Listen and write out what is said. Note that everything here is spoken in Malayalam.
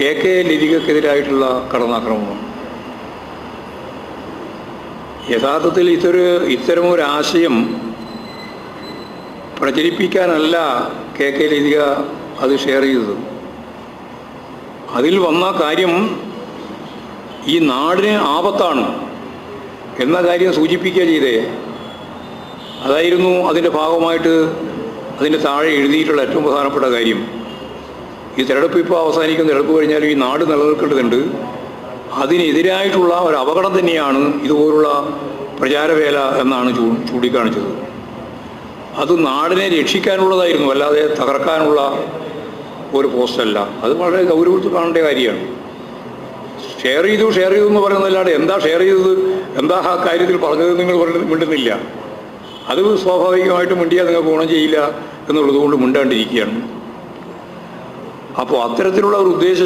കെ ലതികക്കെതിരായിട്ടുള്ള കടന്നാക്രമണമാണ്. യഥാർത്ഥത്തിൽ ഇത്തരമൊരാശയം പ്രചരിപ്പിക്കാനല്ല കെ ലതിക അത് ഷെയർ ചെയ്തത്. അതിൽ വന്ന കാര്യം ഈ നാടിന് ആപത്താണ് എന്ന കാര്യം സൂചിപ്പിക്കുക ചെയ്തേ. അതായിരുന്നു അതിൻ്റെ ഭാഗമായിട്ട് അതിൻ്റെ താഴെ എഴുതിയിട്ടുള്ള ഏറ്റവും പ്രധാനപ്പെട്ട കാര്യം. ഈ തിരഞ്ഞെടുപ്പ് ഇപ്പോൾ അവസാനിക്കുന്ന തിരഞ്ഞെടുപ്പ് കഴിഞ്ഞാൽ ഈ നാട് നിലനിൽക്കേണ്ടതുണ്ട്. അതിനെതിരായിട്ടുള്ള ഒരു അപകടം തന്നെയാണ് ഇതുപോലുള്ള പ്രചാരവേല എന്നാണ് ചൂണ്ടിക്കാണിച്ചത്. അത് നാടിനെ രക്ഷിക്കാനുള്ളതായിരുന്നു, അല്ലാതെ തകർക്കാനുള്ള ഒരു പോസ്റ്റല്ല. അത് വളരെ ഗൗരവത്തിൽ കാണേണ്ട കാര്യമാണ്. ഷെയർ ചെയ്തു എന്ന് പറയുന്നതല്ലാതെ എന്താ ഷെയർ ചെയ്തത്, എന്താ ആ കാര്യത്തിൽ പറഞ്ഞത് നിങ്ങൾ മിണ്ടുന്നില്ല. അത് സ്വാഭാവികമായിട്ടും മിണ്ടിയാൽ നിങ്ങൾക്ക് ഗുണം ചെയ്യില്ല എന്നുള്ളത് കൊണ്ട് മിണ്ടാണ്ടിരിക്കുകയാണ്. അപ്പോൾ അത്തരത്തിലുള്ള ഒരു ഉദ്ദേശ